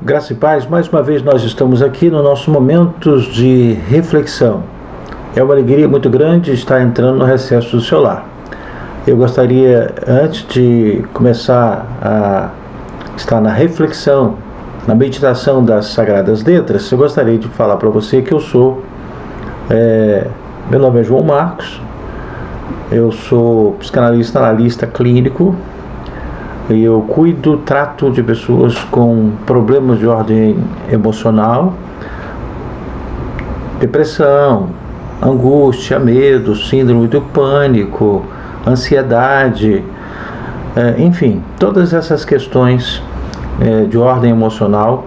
Graça e paz, mais uma vez nós estamos aqui no nosso momentos de reflexão. É uma alegria muito grande estar entrando no recesso do seu lar. Eu gostaria, antes de começar a estar na reflexão, na meditação das Sagradas Letras, eu gostaria de falar para você que eu sou, meu nome é João Marcos, eu sou psicanalista, analista clínico, e eu trato de pessoas com problemas de ordem emocional, depressão, angústia, medo, síndrome do pânico, ansiedade, enfim, todas essas questões de ordem emocional,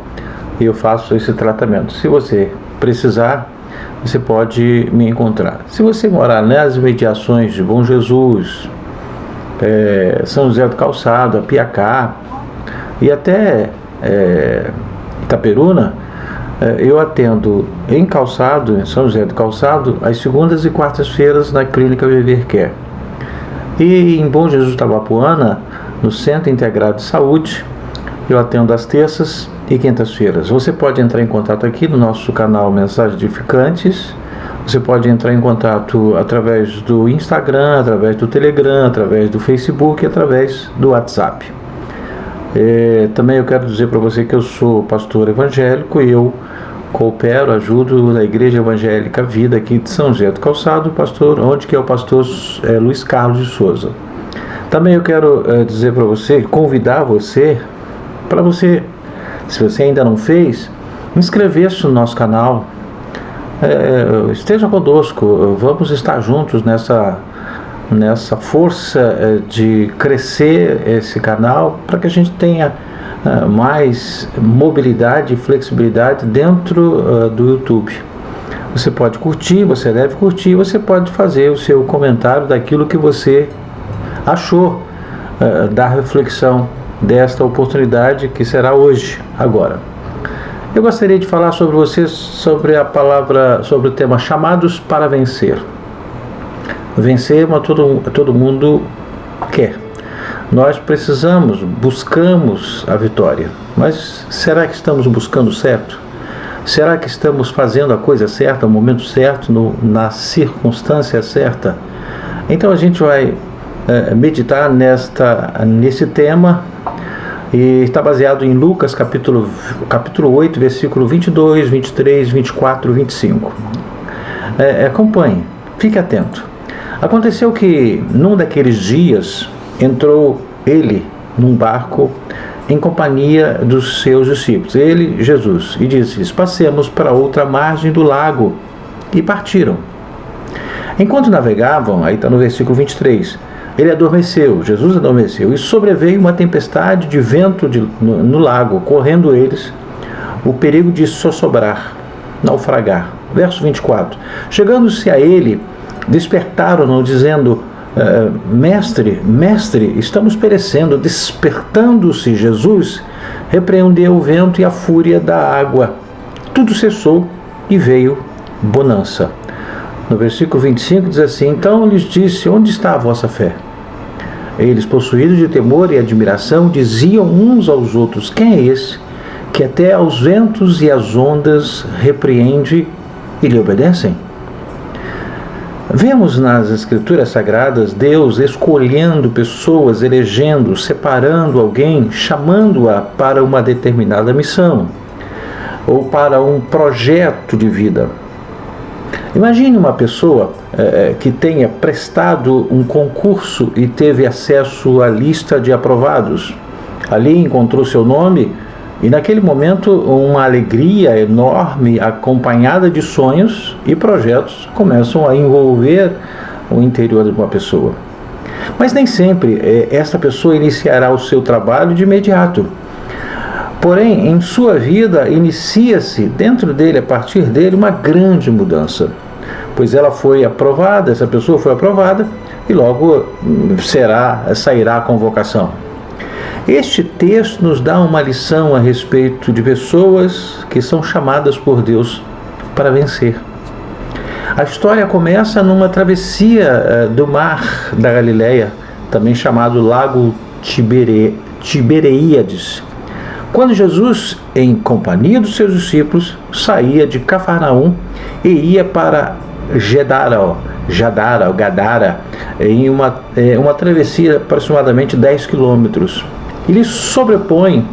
eu faço esse tratamento. Se você precisar, você pode me encontrar. Se você morar nas imediações de Bom Jesus, São José do Calçado, Apiacá e até Itaperuna, eu atendo em Calçado, em São José do Calçado, às segundas e quartas-feiras na Clínica Viver Care. E em Bom Jesus Tabapuana, no Centro Integrado de Saúde, eu atendo às terças e quintas-feiras. Você pode entrar em contato aqui no nosso canal Mensagens Edificantes. Você pode entrar em contato através do Instagram, através do Telegram, através do Facebook, através do WhatsApp. Também eu quero dizer para você que eu sou pastor evangélico e eu coopero, ajudo na Igreja Evangélica Vida aqui de São José do Calçado, onde que é o pastor Luiz Carlos de Souza. Também eu quero dizer para você, convidar você, para você, se você ainda não fez, inscrever-se no nosso canal. Esteja conosco, vamos estar juntos nessa força de crescer esse canal para que a gente tenha mais mobilidade e flexibilidade dentro do YouTube. Você pode curtir, você deve curtir, você pode fazer o seu comentário daquilo que você achou da reflexão desta oportunidade que será hoje, agora. Eu gostaria de falar sobre vocês sobre o tema chamados para vencer. Vencer, mas todo mundo quer. Nós buscamos a vitória. Mas será que estamos buscando certo? Será que estamos fazendo a coisa certa, no momento certo, na circunstância certa? Então a gente vai meditar nesse tema. E está baseado em Lucas capítulo 8, versículo 22, 23, 24, 25. Acompanhe, fique atento. Aconteceu que, num daqueles dias, entrou ele num barco em companhia dos seus discípulos, ele, Jesus, e disse-lhes: passemos para outra margem do lago. E partiram. Enquanto navegavam, aí está no versículo 23, Jesus adormeceu, e sobreveio uma tempestade de vento no lago, correndo eles o perigo de sossobrar, naufragar. Verso 24. Chegando-se a ele, despertaram-no, dizendo: Mestre, estamos perecendo. Despertando-se Jesus, repreendeu o vento e a fúria da água. Tudo cessou e veio bonança. No versículo 25 diz assim: então lhes disse: onde está a vossa fé? Eles, possuídos de temor e admiração, diziam uns aos outros: quem é esse que até aos ventos e às ondas repreende e lhe obedecem? Vemos nas Escrituras Sagradas Deus escolhendo pessoas, elegendo, separando alguém, chamando-a para uma determinada missão ou para um projeto de vida. Imagine uma pessoa que tenha prestado um concurso e teve acesso à lista de aprovados. Ali encontrou seu nome e naquele momento uma alegria enorme acompanhada de sonhos e projetos começam a envolver o interior de uma pessoa. Mas nem sempre essa pessoa iniciará o seu trabalho de imediato. Porém, em sua vida, inicia-se dentro dele, a partir dele, uma grande mudança. Pois ela foi aprovada, essa pessoa foi aprovada, e logo sairá a convocação. Este texto nos dá uma lição a respeito de pessoas que são chamadas por Deus para vencer. A história começa numa travessia do mar da Galileia, também chamado Lago Tiberíades. Quando Jesus, em companhia dos seus discípulos, saía de Cafarnaum e ia para Gadara, em uma travessia de aproximadamente 10 quilômetros. Ele sobrepõe,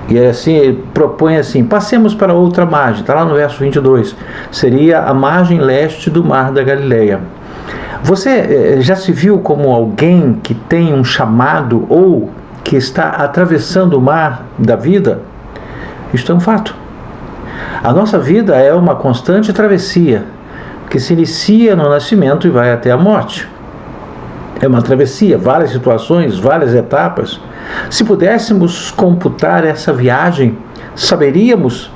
e assim, ele propõe assim: passemos para outra margem, está lá no verso 22, seria a margem leste do mar da Galileia. Você já se viu como alguém que tem um chamado ou que está atravessando o mar da vida? Isto é um fato. A nossa vida é uma constante travessia, que se inicia no nascimento e vai até a morte. É uma travessia, várias situações, várias etapas. Se pudéssemos computar essa viagem, saberíamos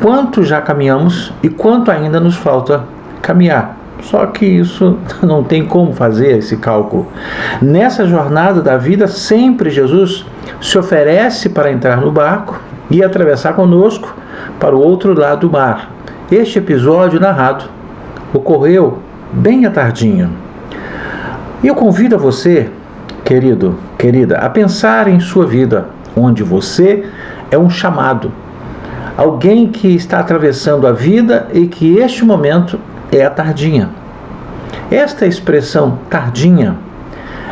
quanto já caminhamos e quanto ainda nos falta caminhar. Só que isso não tem como fazer esse cálculo. Nessa jornada da vida, sempre Jesus se oferece para entrar no barco e atravessar conosco para o outro lado do mar. Este episódio narrado ocorreu bem à tardinha. E eu convido a você, querido, querida, a pensar em sua vida, onde você é um chamado. Alguém que está atravessando a vida e que este momento é a tardinha. Esta expressão tardinha,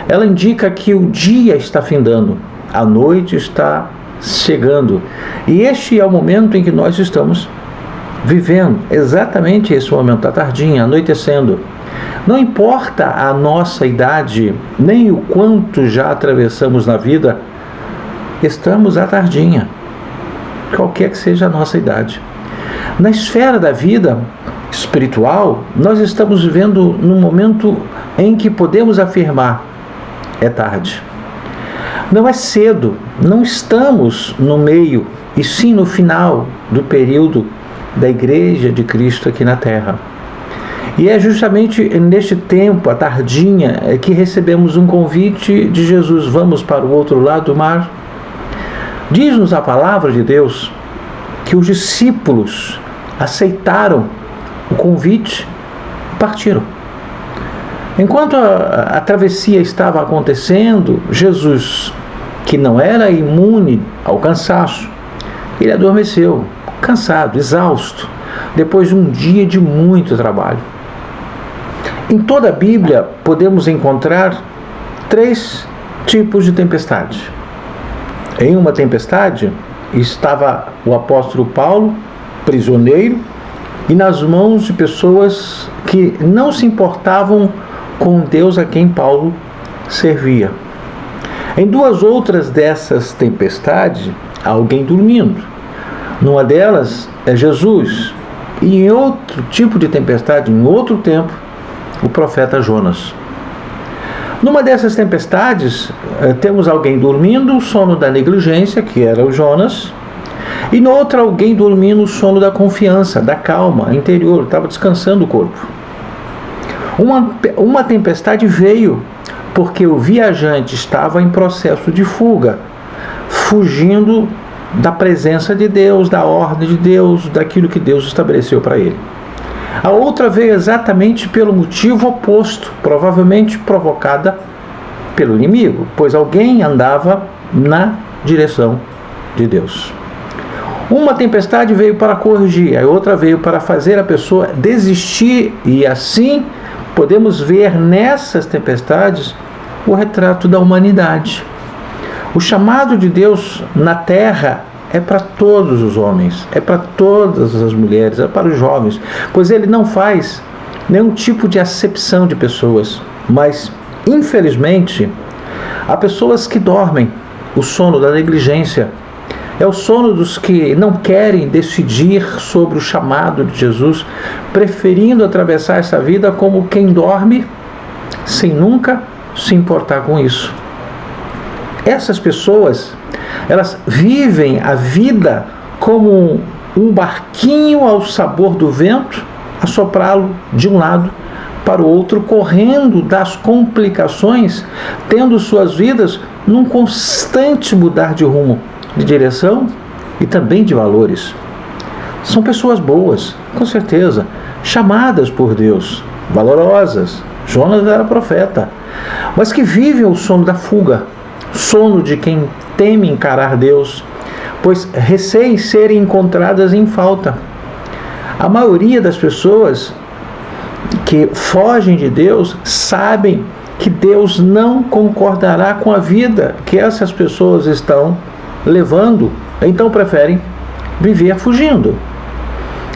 ela indica que o dia está findando, a noite está chegando. E este é o momento em que nós estamos vivendo, exatamente esse momento, a tardinha, anoitecendo. Não importa a nossa idade, nem o quanto já atravessamos na vida, estamos à tardinha, qualquer que seja a nossa idade. Na esfera da vida espiritual, nós estamos vivendo num momento em que podemos afirmar: é tarde. Não é cedo, não estamos no meio, e sim no final do período da Igreja de Cristo aqui na Terra. E é justamente neste tempo, a tardinha, que recebemos um convite de Jesus: vamos para o outro lado do mar. Diz-nos a palavra de Deus que os discípulos aceitaram o convite e partiram. Enquanto a travessia estava acontecendo, Jesus, que não era imune ao cansaço, ele adormeceu, cansado, exausto, depois de um dia de muito trabalho. Em toda a Bíblia podemos encontrar 3 tipos de tempestade. Em uma tempestade estava o apóstolo Paulo, prisioneiro, e nas mãos de pessoas que não se importavam com Deus a quem Paulo servia. Em 2 outras dessas tempestades, há alguém dormindo. Numa delas é Jesus. E em outro tipo de tempestade, em outro tempo, o profeta Jonas. Numa dessas tempestades, temos alguém dormindo, o sono da negligência, que era o Jonas. E noutra, alguém dormindo o sono da confiança, da calma interior, estava descansando o corpo. Uma tempestade veio porque o viajante estava em processo de fuga, fugindo da presença de Deus, da ordem de Deus, daquilo que Deus estabeleceu para ele. A outra veio exatamente pelo motivo oposto, provavelmente provocada pelo inimigo, pois alguém andava na direção de Deus. Uma tempestade veio para corrigir, a outra veio para fazer a pessoa desistir, e assim podemos ver nessas tempestades o retrato da humanidade. O chamado de Deus na terra é para todos os homens, é para todas as mulheres, é para os jovens, pois ele não faz nenhum tipo de acepção de pessoas, mas, infelizmente, há pessoas que dormem o sono da negligência. É o sono dos que não querem decidir sobre o chamado de Jesus, preferindo atravessar essa vida como quem dorme, sem nunca se importar com isso. Essas pessoas, elas vivem a vida como um barquinho ao sabor do vento, a soprá-lo de um lado para o outro, correndo das complicações, tendo suas vidas num constante mudar de rumo, de direção e também de valores. São pessoas boas, com certeza, chamadas por Deus, valorosas. Jonas era profeta, mas que vivem o sono da fuga, sono de quem teme encarar Deus pois receem serem encontradas em falta. A maioria das pessoas que fogem de Deus sabem que Deus não concordará com a vida que essas pessoas estão levando, então preferem viver fugindo.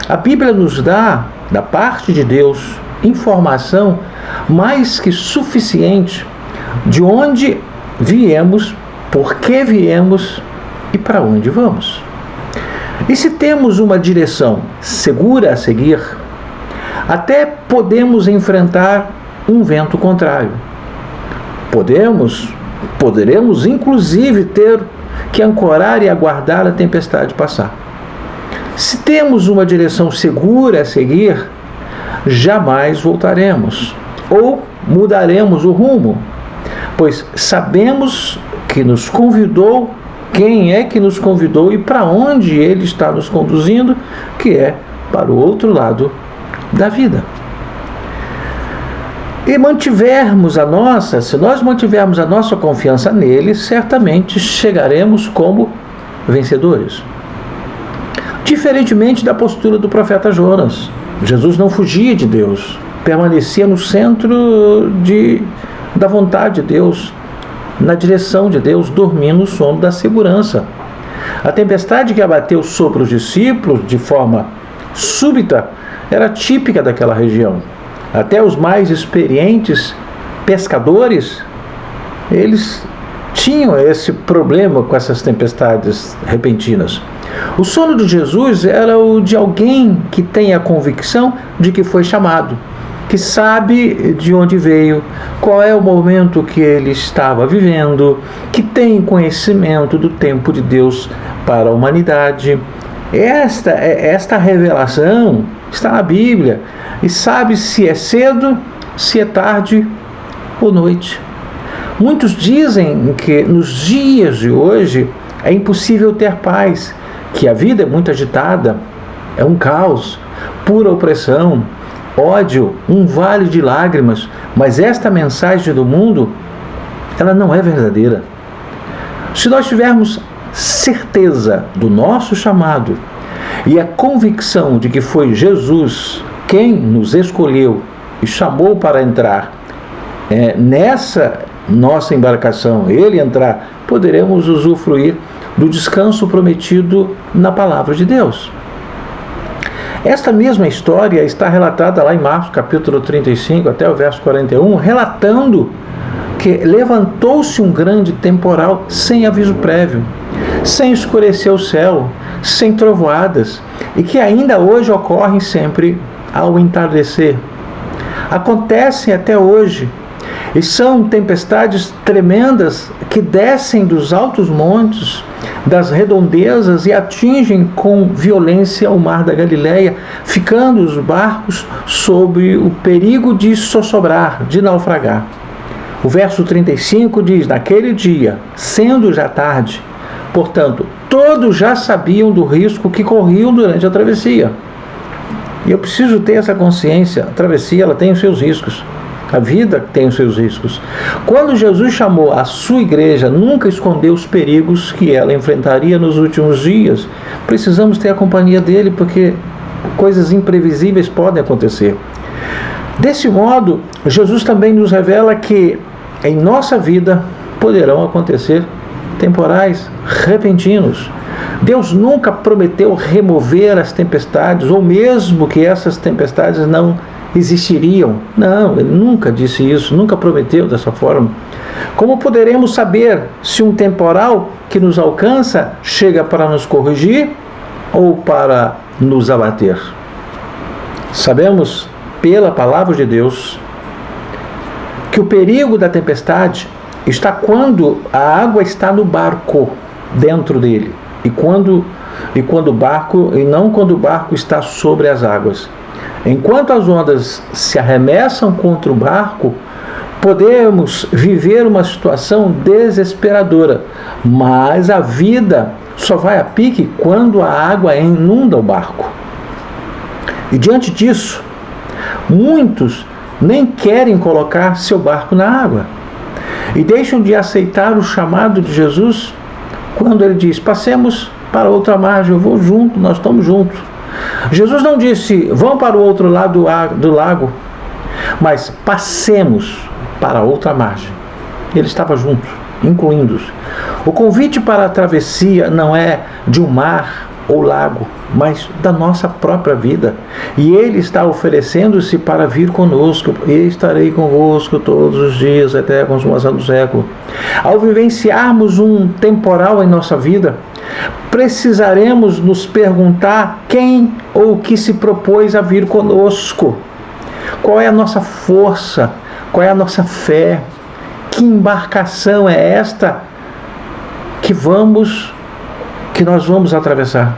A Bíblia nos dá, da parte de Deus, informação mais que suficiente de onde viemos, por que viemos e para onde vamos. E se temos uma direção segura a seguir, até podemos enfrentar um vento contrário. Poderemos inclusive ter que ancorar e aguardar a tempestade passar. Se temos uma direção segura a seguir, jamais voltaremos ou mudaremos o rumo, pois sabemos que nos convidou, quem é que nos convidou e para onde Ele está nos conduzindo, que é para o outro lado da vida. E se nós mantivermos a nossa confiança nele, certamente chegaremos como vencedores. Diferentemente da postura do profeta Jonas, Jesus não fugia de Deus, permanecia no centro da vontade de Deus, na direção de Deus, dormindo no sono da segurança. A tempestade que abateu sobre os discípulos de forma súbita era típica daquela região. Até os mais experientes pescadores, eles tinham esse problema com essas tempestades repentinas. O sono de Jesus era o de alguém que tem a convicção de que foi chamado, que sabe de onde veio, qual é o momento que ele estava vivendo, que tem conhecimento do tempo de Deus para a humanidade. Esta revelação está na Bíblia e sabe se é cedo, se é tarde ou noite. Muitos dizem que nos dias de hoje é impossível ter paz, que a vida é muito agitada, é um caos, pura opressão, ódio, um vale de lágrimas, mas esta mensagem do mundo, ela não é verdadeira. Se nós tivermos certeza do nosso chamado e a convicção de que foi Jesus quem nos escolheu e chamou para entrar nessa nossa embarcação, ele entrar, poderemos usufruir do descanso prometido na palavra de Deus. Esta mesma história está relatada lá em Marcos capítulo 35 até o verso 41, relatando que levantou-se um grande temporal sem aviso prévio, sem escurecer o céu, sem trovoadas, e que ainda hoje ocorrem sempre ao entardecer. Acontecem até hoje, e são tempestades tremendas que descem dos altos montes, das redondezas e atingem com violência o mar da Galileia, ficando os barcos sob o perigo de sossobrar, de naufragar. O verso 35 diz: naquele dia, sendo já tarde, portanto, todos já sabiam do risco que corriam durante a travessia. E eu preciso ter essa consciência, a travessia ela tem os seus riscos. A vida tem os seus riscos. Quando Jesus chamou a sua igreja, nunca escondeu os perigos que ela enfrentaria nos últimos dias. Precisamos ter a companhia dele, porque coisas imprevisíveis podem acontecer. Desse modo, Jesus também nos revela que em nossa vida poderão acontecer temporais repentinos. Deus nunca prometeu remover as tempestades, ou mesmo que essas tempestades não existiriam. Não, ele nunca disse isso, nunca prometeu dessa forma. Como poderemos saber se um temporal que nos alcança chega para nos corrigir ou para nos abater? Sabemos, pela palavra de Deus, que o perigo da tempestade está quando a água está no barco, dentro dele, e não quando o barco está sobre as águas. Enquanto as ondas se arremessam contra o barco, podemos viver uma situação desesperadora, mas a vida só vai a pique quando a água inunda o barco. E diante disso, muitos nem querem colocar seu barco na água e deixam de aceitar o chamado de Jesus quando ele diz: passemos para outra margem, eu vou junto, nós estamos juntos. Jesus não disse, vão para o outro lado do lago, mas passemos para outra margem. Ele estava junto, incluindo-os. O convite para a travessia não é de um mar ou lago, mas da nossa própria vida. E Ele está oferecendo-se para vir conosco. E estarei convosco todos os dias, até a consumação do século. Ao vivenciarmos um temporal em nossa vida, precisaremos nos perguntar quem ou o que se propôs a vir conosco. Qual é a nossa força? Qual é a nossa fé? Que embarcação é esta que nós vamos atravessar?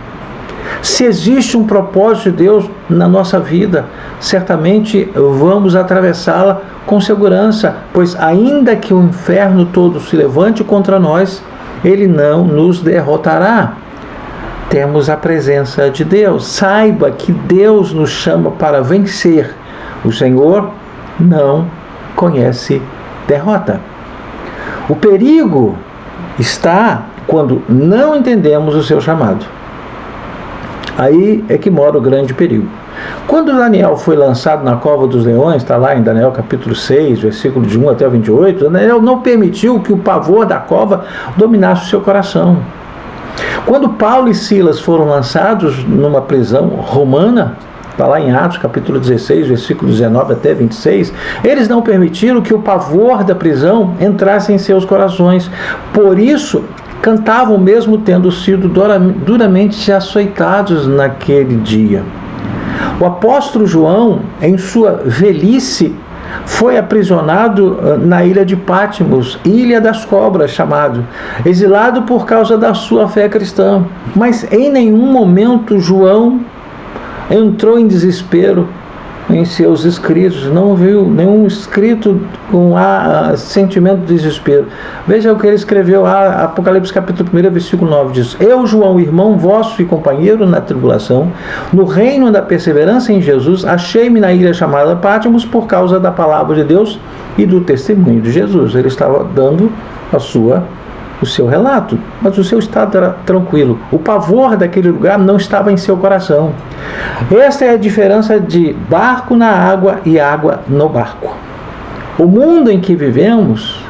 Se existe um propósito de Deus na nossa vida, certamente vamos atravessá-la com segurança, pois ainda que o inferno todo se levante contra nós, ele não nos derrotará. Temos a presença de Deus. Saiba que Deus nos chama para vencer. O Senhor não conhece derrota. O perigo está quando não entendemos o seu chamado. Aí é que mora o grande perigo. Quando Daniel foi lançado na cova dos leões, está lá em Daniel capítulo 6, versículo de 1 até o 28, Daniel não permitiu que o pavor da cova dominasse o seu coração. Quando Paulo e Silas foram lançados numa prisão romana, está lá em Atos capítulo 16, versículo 19 até 26, eles não permitiram que o pavor da prisão entrasse em seus corações. Por isso, cantavam mesmo tendo sido duramente açoitados naquele dia. O apóstolo João, em sua velhice, foi aprisionado na ilha de Patmos, Ilha das Cobras, chamado, exilado por causa da sua fé cristã. Mas em nenhum momento João entrou em desespero em seus escritos, não viu nenhum escrito com sentimento de desespero. Veja o que ele escreveu, Apocalipse capítulo 1, versículo 9, diz: Eu, João, irmão vosso e companheiro na tribulação, no reino da perseverança em Jesus, achei-me na ilha chamada Patmos por causa da palavra de Deus e do testemunho de Jesus. Ele estava dando o seu relato, mas o seu estado era tranquilo. O pavor daquele lugar não estava em seu coração. Esta é a diferença de barco na água e água no barco. O mundo em que vivemos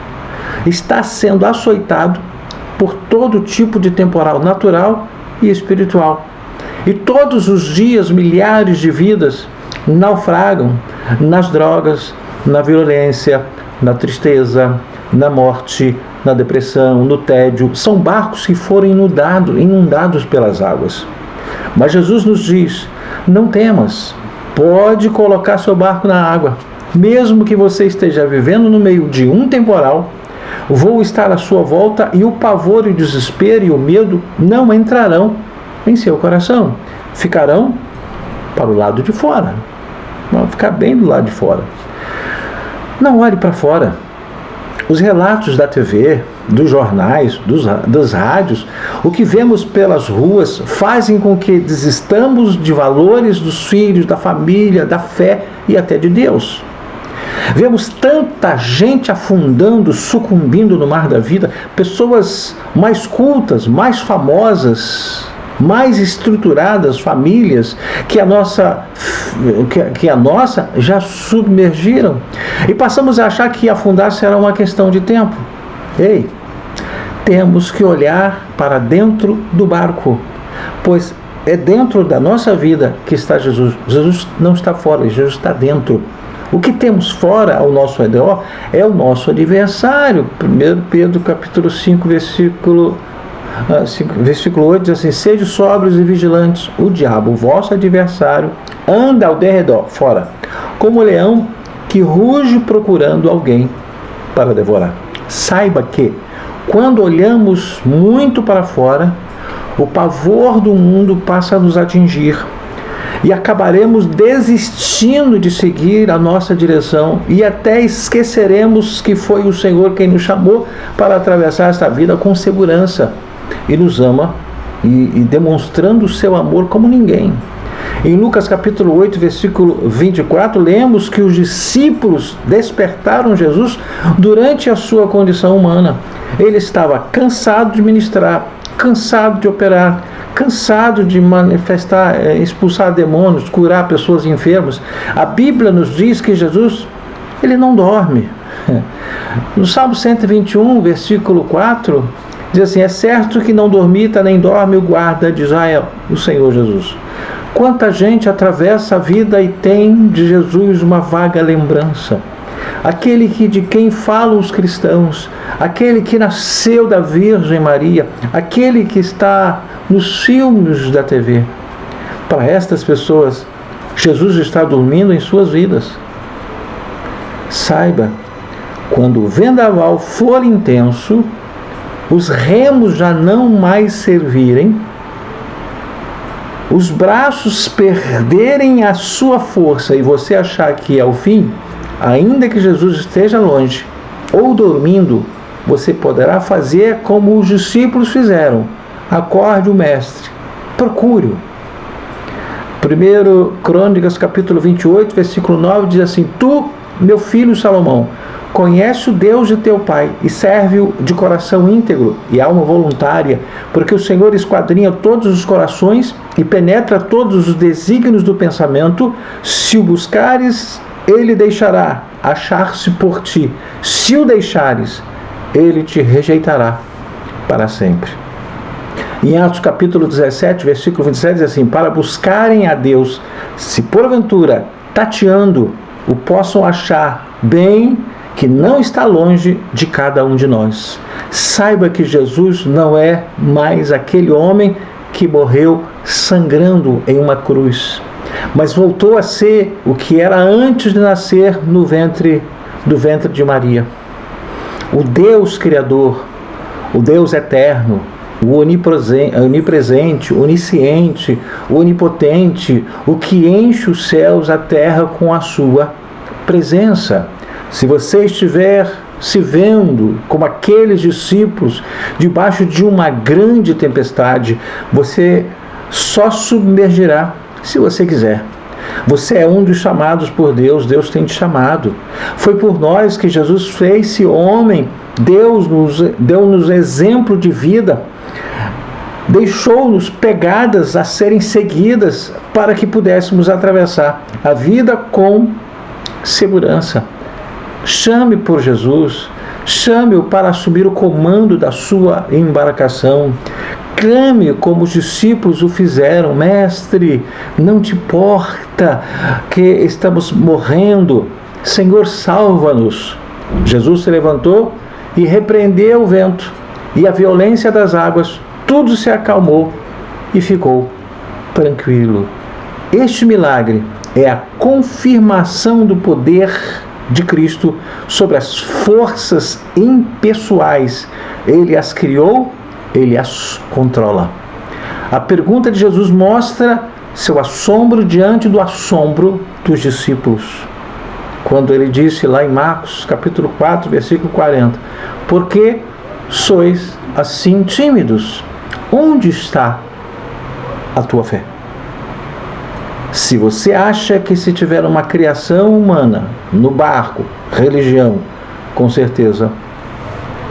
está sendo açoitado por todo tipo de temporal natural e espiritual. E todos os dias milhares de vidas naufragam nas drogas, na violência, na tristeza, na morte, na depressão, no tédio. São barcos que foram inundados pelas águas. Mas Jesus nos diz: não temas, pode colocar seu barco na água. Mesmo que você esteja vivendo no meio de um temporal, vou estar à sua volta e o pavor, e o desespero e o medo não entrarão em seu coração. Ficarão para o lado de fora. Vão ficar bem do lado de fora. Não olhe para fora. Os relatos da TV, dos jornais, das rádios, o que vemos pelas ruas fazem com que desistamos de valores dos filhos, da família, da fé e até de Deus. Vemos tanta gente afundando, sucumbindo no mar da vida, pessoas mais cultas, mais famosas, mais estruturadas, famílias que a nossa já submergiram, e passamos a achar que afundar será uma questão de tempo. Ei, temos que olhar para dentro do barco, pois é dentro da nossa vida que está Jesus. Jesus não está fora, Jesus está dentro. O que temos fora ao nosso redor é o nosso adversário. 1 Pedro capítulo 5, versículo 8 diz assim: sede sóbrios e vigilantes, o diabo, o vosso adversário, anda ao derredor, fora, como leão que ruge procurando alguém para devorar. Saiba que, quando olhamos muito para fora, o pavor do mundo passa a nos atingir e acabaremos desistindo de seguir a nossa direção e até esqueceremos que foi o Senhor quem nos chamou para atravessar esta vida com segurança e nos ama e demonstrando o seu amor como ninguém. Em Lucas capítulo 8, versículo 24, lemos que os discípulos despertaram Jesus durante a sua condição humana. Ele estava cansado de ministrar, cansado de operar, cansado de manifestar, expulsar demônios, curar pessoas enfermas. A Bíblia nos diz que Jesus, ele não dorme. No Salmo 121, versículo 4, diz assim: é certo que não dormita nem dorme o guarda de Israel, o Senhor Jesus. Quanta gente atravessa a vida e tem de Jesus uma vaga lembrança. Aquele de quem falam os cristãos, aquele que nasceu da Virgem Maria, aquele que está nos filmes da TV. Para estas pessoas, Jesus está dormindo em suas vidas. Saiba, quando o vendaval for intenso, os remos já não mais servirem, os braços perderem a sua força e você achar que é o fim, ainda que Jesus esteja longe ou dormindo, você poderá fazer como os discípulos fizeram: acorde o mestre, procure-o. 1 Crônicas capítulo 28, versículo 9 diz assim: tu, meu filho Salomão, conhece o Deus de teu pai e serve-o de coração íntegro e alma voluntária, porque o Senhor esquadrinha todos os corações e penetra todos os desígnios do pensamento. Se o buscares, ele deixará achar-se por ti. Se o deixares, ele te rejeitará para sempre. Em Atos capítulo 17, versículo 27, diz assim: para buscarem a Deus, se porventura, tateando, o possam achar, bem que não está longe de cada um de nós. Saiba que Jesus não é mais aquele homem que morreu sangrando em uma cruz, mas voltou a ser o que era antes de nascer do ventre de Maria. O Deus Criador, o Deus Eterno, o onipresente, onisciente, onipotente, o que enche os céus, a terra com a sua presença. Se você estiver se vendo como aqueles discípulos debaixo de uma grande tempestade, você só submergirá se você quiser. Você é um dos chamados por Deus, Deus tem te chamado. Foi por nós que Jesus fez-se homem, Deus deu-nos exemplo de vida, deixou-nos pegadas a serem seguidas para que pudéssemos atravessar a vida com segurança. Chame por Jesus, chame-o para assumir o comando da sua embarcação. Clame como os discípulos o fizeram: mestre, não te importa que estamos morrendo, Senhor, salva-nos. Jesus se levantou e repreendeu o vento e a violência das águas, tudo se acalmou e ficou tranquilo. Este milagre é a confirmação do poder de Cristo sobre as forças impessoais. Ele as criou, ele as controla. A pergunta de Jesus mostra seu assombro diante do assombro dos discípulos. Quando ele disse lá em Marcos, capítulo 4, versículo 40, por que sois assim tímidos? Onde está a tua fé? Se você acha que se tiver uma criação humana no barco, religião, com certeza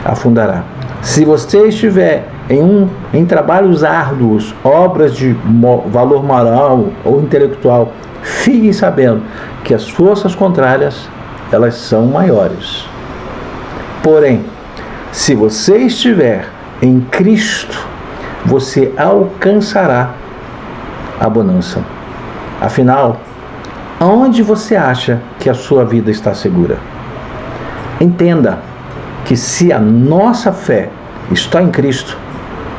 afundará. Se você estiver em trabalhos árduos, obras de valor moral ou intelectual, fique sabendo que as forças contrárias, elas são maiores. Porém, se você estiver em Cristo, você alcançará a bonança. Afinal, aonde você acha que a sua vida está segura? Entenda que se a nossa fé está em Cristo,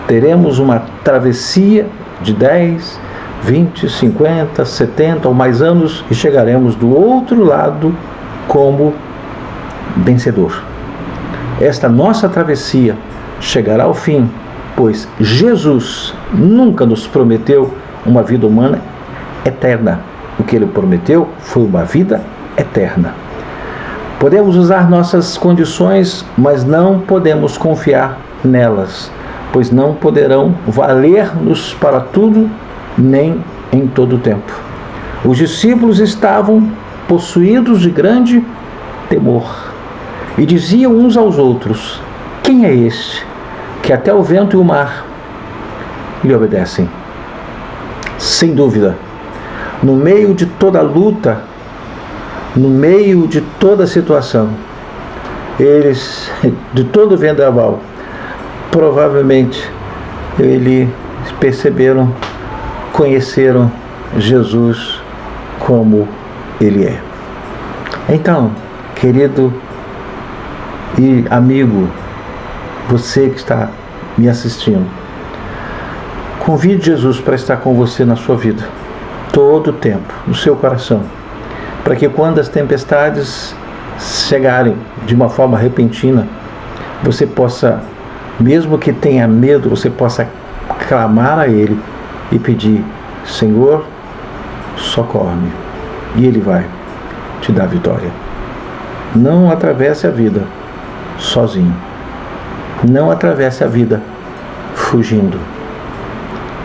teremos uma travessia de 10, 20, 50, 70 ou mais anos e chegaremos do outro lado como vencedor. Esta nossa travessia chegará ao fim, pois Jesus nunca nos prometeu uma vida humana eterna. O que ele prometeu foi uma vida eterna. Podemos usar nossas condições, mas não podemos confiar nelas, pois não poderão valer-nos para tudo, nem em todo o tempo. Os discípulos estavam possuídos de grande temor e diziam uns aos outros: quem é este que até o vento e o mar lhe obedecem? sem dúvida. No meio de toda luta, no meio de toda situação, eles, de todo vendaval, provavelmente eles perceberam, conheceram Jesus como Ele é. Então, querido e amigo, você que está me assistindo, convide Jesus para estar com você na sua vida, todo o tempo, no seu coração, para que quando as tempestades chegarem de uma forma repentina, você possa, mesmo que tenha medo, você possa clamar a Ele e pedir: Senhor, socorre-me. E Ele vai te dar vitória. Não atravesse a vida sozinho. Não atravesse a vida fugindo.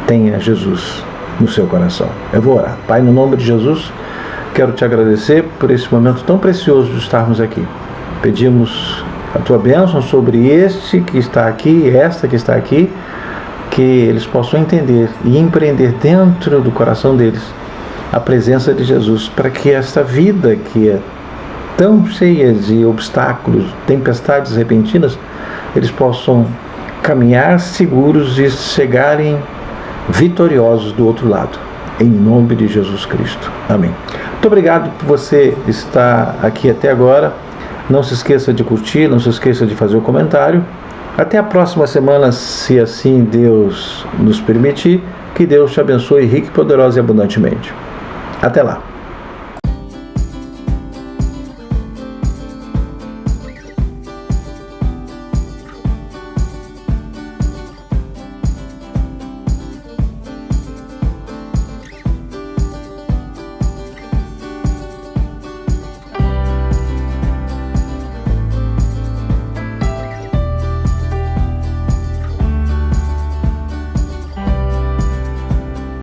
Tenha Jesus no seu coração. Eu vou orar. Pai, no nome de Jesus, quero te agradecer por esse momento tão precioso de estarmos aqui. Pedimos a tua bênção sobre este que está aqui, esta que está aqui, que eles possam entender e empreender dentro do coração deles a presença de Jesus, para que esta vida que é tão cheia de obstáculos, tempestades repentinas, eles possam caminhar seguros e chegarem vitoriosos do outro lado. Em nome de Jesus Cristo. Amém. Muito obrigado por você estar aqui até agora. Não se esqueça de curtir, não se esqueça de fazer o comentário. Até a próxima semana, se assim Deus nos permitir. Que Deus te abençoe rico, poderoso e abundantemente. Até lá.